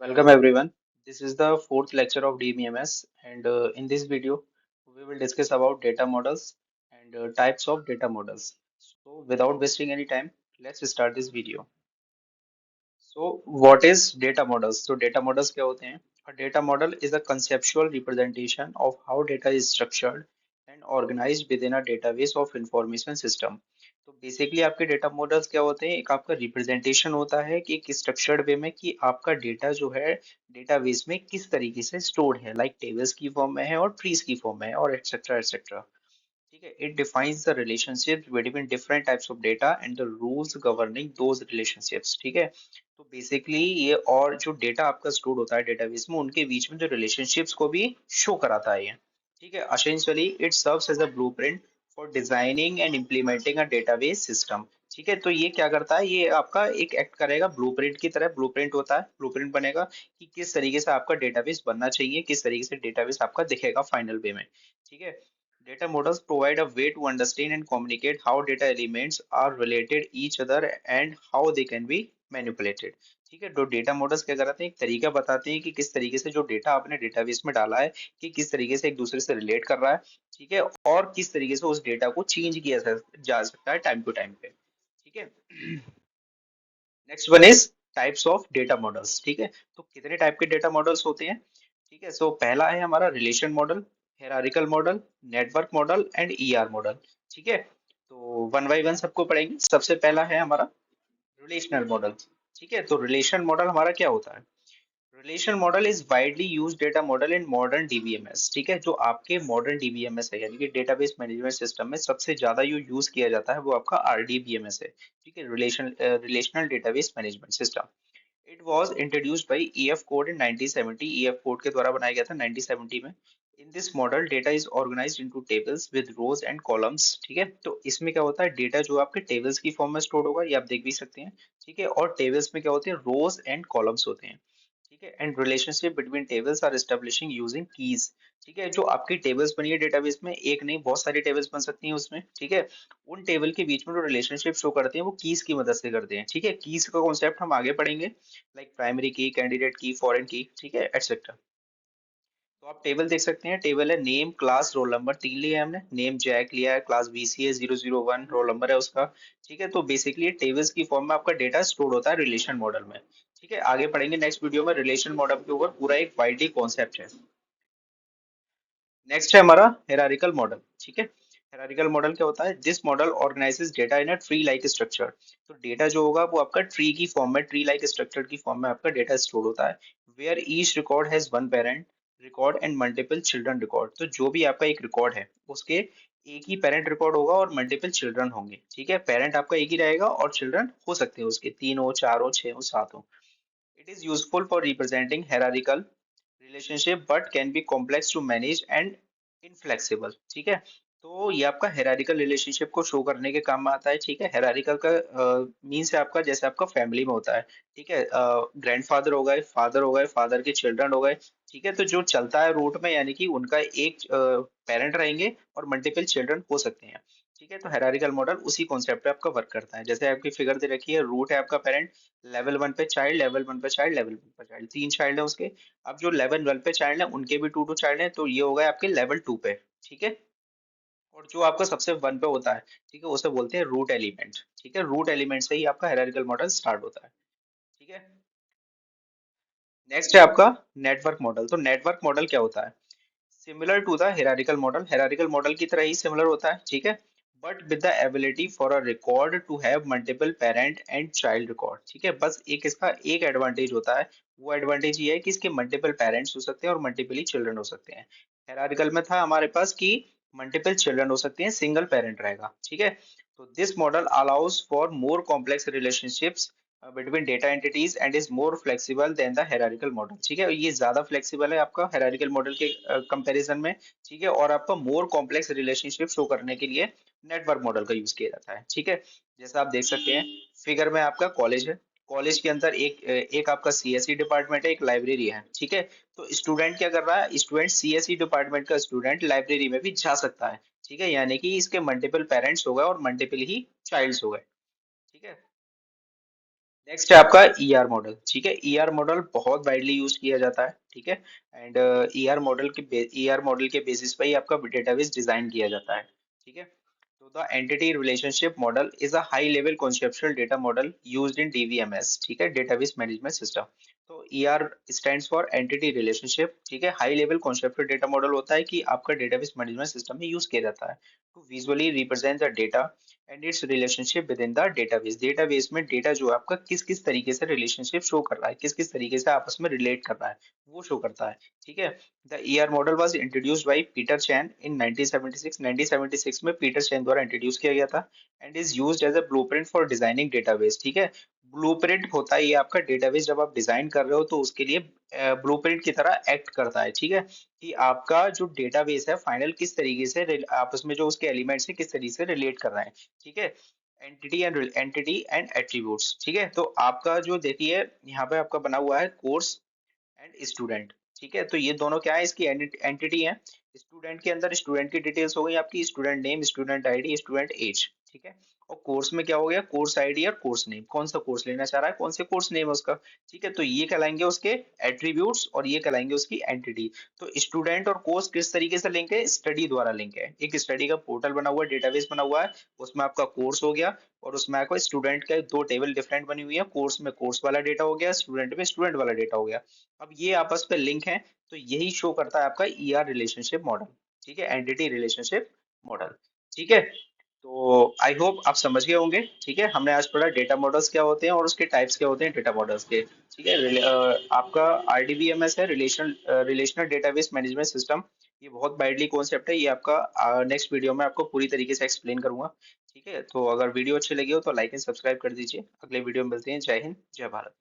Welcome everyone. This is the fourth lecture of DBMS, and in this video we will discuss about data models and types of data models. So without wasting any time, let's start this video. So what is data models? So data models क्या होते हैं? A data model is a conceptual representation of how data is structured and organized within a database of information system. तो basically आपके data models क्या होते हैं? एक आपका रिप्रेजेंटेशन होता है कि एक स्ट्रक्चर्ड वे में कि आपका डेटा जो है डेटाबेस में किस तरीके से स्टोर्ड है, लाइक टेबल्स की फॉर्म में है और ट्रीज की फॉर्म में है और एक्सेट्रा एक्सेट्रा. ठीक है. It defines the relationship between different types of data and the rules governing those relationships. ठीक है. तो बेसिकली ये और जो डेटा आपका स्टोर होता है डेटाबेस में उनके बीच में जो रिलेशनशिप्स को भी शो कराता है ये. ठीक है. Essentially it serves as a blueprint for designing and implementing a database system. ठीक है. तो ये क्या करता है, ये आपका एक एक्ट करेगा ब्लूप्रिंट की तरह. ब्लूप्रिंट होता है, ब्लूप्रिंट बनेगा कि किस तरीके से आपका डेटाबेस बनना चाहिए, किस तरीके से डेटाबेस आपका दिखेगा फाइनल वे में. ठीक है. Data models provide a way to understand and communicate how data elements are related each other and how they can be manipulated. ठीक है. तो डेटा मॉडल्स क्या कराते हैं, एक तरीका बताते हैं कि किस तरीके से जो डेटा आपने डेटाबेस में डाला है कि किस तरीके से एक दूसरे से रिलेट कर रहा है. ठीक है. और किस तरीके से उस डेटा को चेंज किया जा सकता है टाइम टू टाइम पे. ठीक है. Next one is types of data models. ठीक है. तो कितने टाइप के डेटा मॉडल्स होते हैं? ठीक है. सो पहला है हमारा relation model, hierarchical model, network model and ER model. ठीक है. तो वन बाय वन सबको पढ़ेंगे. सबसे पहला है हमारा रिलेशनल मॉडल. ठीक है. तो रिलेशन मॉडल हमारा क्या होता है? Relation model is widely used data model in modern DBMS. ठीक है. जो आपके मॉडर्न डीबीएमएस है यानी कि डेटाबेस मैनेजमेंट सिस्टम में सबसे ज्यादा जो यूज किया जाता है वो आपका आरडीबीएमएस है. ठीक है. Relational database management system. It was introduced by EF Codd in 1970. EF Codd के द्वारा बनाया गया था 1970 में. In this model data is organised into tables with rows and columns. ठीक है. तो इसमें क्या होता है, डेटा जो आपके टेबल्स की फॉर्म में स्टोर होगा, ये आप देख भी सकते हैं. ठीक है. और टेबल्स में क्या होते हैं, रोज एंड कॉलम्स होते हैं. ठीक है. And relationship between tables are establishing using keys. ठीक है. जो आपकी टेबल्स बनी है डेटाबेस में, एक नहीं बहुत सारी टेबल्स बन सकती हैं उसमें. ठीक है. उन टेबल के बीच में जो रिलेशनशिप शो करते हैं वो कीज की मदद से करते हैं. ठीक है. कीज का कॉन्सेप्ट हम आगे पढ़ेंगे, लाइक प्राइमरी की, कैंडिडेट की, फॉरेन की. ठीक है, एटसेट्रा. तो आप टेबल देख सकते हैं. टेबल है नेम, क्लास, रोल नंबर. तीन लिया है हमने. नेम जैक लिया है, क्लास BCA 001, रोल नंबर है उसका. ठीक है. तो बेसिकली टेबल्स की फॉर्म में आपका डेटा स्टोर होता है रिलेशन मॉडल में. ठीक है. आगे पढ़ेंगे नेक्स्ट वीडियो में रिलेशन मॉडल के ऊपर पूरा एक वाइडली कॉन्सेप्ट है. नेक्स्ट है हमारा हेरारिकल मॉडल. ठीक है. हेरारिकल मॉडल क्या होता है? This model organises data in a tree like structure. तो डेटा जो होगा वो आपका ट्री की फॉर्म में, ट्री लाइक स्ट्रक्चर की फॉर्म में आपका डेटा स्टोर होता है. Where each record has one parent record and multiple children record. तो जो भी आपका एक रिकॉर्ड है उसके एक ही पेरेंट रिकॉर्ड होगा और मल्टीपल चिल्ड्रन होंगे. ठीक है. पेरेंट आपका एक ही रहेगा और चिल्ड्रन हो सकते हैं उसके तीन हो, चार हो, छह हो, सात हो. It is useful for representing hierarchical relationship but can be complex to manage and inflexible. ठीक है. तो ये आपका हेरारिकल रिलेशनशिप को शो करने के काम में आता है. ठीक है. हेरारिकल का मीन्स है आपका जैसे आपका फैमिली में होता है. ठीक है. ग्रैंडफादर हो गए, फादर हो गए, फादर के चिल्ड्रन हो गए. ठीक है. तो जो चलता है रूट में यानी कि उनका एक पेरेंट रहेंगे और मल्टीपल चिल्ड्रन हो सकते हैं. ठीक है. तो हेरारिकल मॉडल उसी कॉन्सेप्ट पे आपका वर्क करता है. जैसे आपकी फिगर दे रखी है, रूट है आपका पेरेंट, लेवल वन पे चाइल्ड, लेवल वन पे चाइल्ड, लेवल वन पे चाइल्ड, तीन चाइल्ड है उसके. अब जो लेवल वन पे चाइल्ड है उनके भी टू टू चाइल्ड है, तो ये हो गए आपके लेवल टू पे. ठीक है. और जो आपका सबसे वन पे होता है, ठीक है, उसे बोलते हैं रूट एलिमेंट. ठीक है. रूट एलिमेंट से ही आपका हायरार्किकल मॉडल स्टार्ट होता है. ठीक है. नेक्स्ट है आपका नेटवर्क मॉडल. तो नेटवर्क मॉडल क्या होता है? Similar to the hierarchical model. Hierarchical model की तरह ही सिमिलर होता है. ठीक है. But with the ability for a record to have multiple parent and child record. ठीक है. बस एक इसका एक एडवांटेज होता है. वो एडवांटेज ये है कि इसके मल्टीपल पेरेंट्स हो सकते हैं और मल्टीपली चिल्ड्रन हो सकते हैं. हेरारिकल में था हमारे पास कि मल्टीपल चिल्ड्रन हो सकते हैं, सिंगल पेरेंट रहेगा. ठीक है. तो this model allows for more complex relationships between data entities and is more flexible than the hierarchical model. ठीक है. ये ज्यादा फ्लेक्सिबल है आपका हेरारिकल मॉडल के कंपैरिजन में. ठीक है. और आपका मोर कॉम्प्लेक्स रिलेशनशिप शो करने के लिए नेटवर्क मॉडल का यूज किया जाता है. ठीक है. जैसा आप देख सकते हैं फिगर में आपका कॉलेज है. कॉलेज के अंदर एक आपका CSE डिपार्टमेंट है, एक लाइब्रेरी है. ठीक है. तो स्टूडेंट क्या कर रहा है, स्टूडेंट CSE डिपार्टमेंट का स्टूडेंट लाइब्रेरी में भी जा सकता है. ठीक है. यानी कि इसके मल्टीपल पेरेंट्स हो गए और मल्टीपल ही चाइल्ड्स हो गए. ठीक है. नेक्स्ट है आपका ईआर मॉडल। ठीक है, ईआर मॉडल बहुत वाइडली यूज किया जाता है। ठीक है, एंड ईआर मॉडल के बेसिस पे ही आपका डेटाबेस डिजाइन किया जाता है। ठीक है, तो the entity relationship model is a high level conceptual data model used in DBMS. ठीक है, डेटाबेस मैनेजमेंट सिस्टम। तो ER stands for entity relationship. ठीक है, high level conceptual data model होता है कि आपका डेटाबेस मैनेजमेंट सिस्टम में यूज किया जाता है to visually represent the data and its relationship within the database. Database में डेटा जो है आपका किस किस तरीके से रिलेशनशिप शो कर रहा है, किस किस तरीके से आपस में रिलेट कर रहा है, वो शो करता है। ठीक है, the ER model was introduced by Peter Chen in 1976। 1976 में पीटर चैन द्वारा इंट्रोड्यूस किया गया था and is used as a blueprint for designing database. ठीक है, ब्लूप्रिंट होता है ये आपका डेटाबेस, जब आप डिजाइन कर रहे हो तो उसके लिए ब्लूप्रिंट की तरह एक्ट करता है। ठीक है, कि आपका जो डेटाबेस है फाइनल किस तरीके से आपस में जो उसके एलिमेंट्स है किस तरीके से रिलेट कर रहे हैं। ठीक है, एंटिटी एंड एट्रीब्यूट्स। ठीक है, तो आपका जो देखिए यहाँ पे आपका बना हुआ है कोर्स एंड स्टूडेंट। ठीक है, तो ये दोनों क्या है, इसकी एंटिटी है। स्टूडेंट के अंदर स्टूडेंट की डिटेल्स हो गई आपकी, student name, student ID, student age. ठीक है, और कोर्स में क्या हो गया, कोर्स आईडी और कोर्स नेम, कौन सा कोर्स लेना चाह रहा है, कौन से कोर्स नेम है उसका। ठीक है, तो ये कहलाएंगे उसके एट्रीब्यूट्स और ये कहलाएंगे उसकी एंटिटी। तो स्टूडेंट और कोर्स किस तरीके से लिंक है, स्टडी द्वारा लिंक है। एक स्टडी का पोर्टल बना हुआ है, डेटाबेस बना हुआ है, उसमें आपका कोर्स हो गया और उसमें आपको स्टूडेंट के दो टेबल डिफरेंट बनी हुई है, कोर्स में कोर्स वाला डेटा हो गया, स्टूडेंट में स्टूडेंट वाला डेटा हो गया। अब ये आपस में लिंक है, तो यही शो करता है आपका ईआर रिलेशनशिप मॉडल। ठीक है, एंटिटी रिलेशनशिप मॉडल। ठीक है, तो आई होप आप समझ गए होंगे। ठीक है, हमने आज पढ़ा डेटा मॉडल्स क्या होते हैं और उसके टाइप्स क्या होते हैं डेटा मॉडल्स के। ठीक है, आपका आरडीबीएमएस है, रिलेशनल डेटाबेस मैनेजमेंट सिस्टम। ये बहुत वाइडली कॉन्सेप्ट है, ये आपका नेक्स्ट वीडियो में आपको पूरी तरीके से एक्सप्लेन करूंगा। ठीक है, तो अगर वीडियो अच्छी लगी हो तो लाइक एंड सब्सक्राइब कर दीजिए। अगले वीडियो में मिलते हैं। जय हिंद, जय भारत।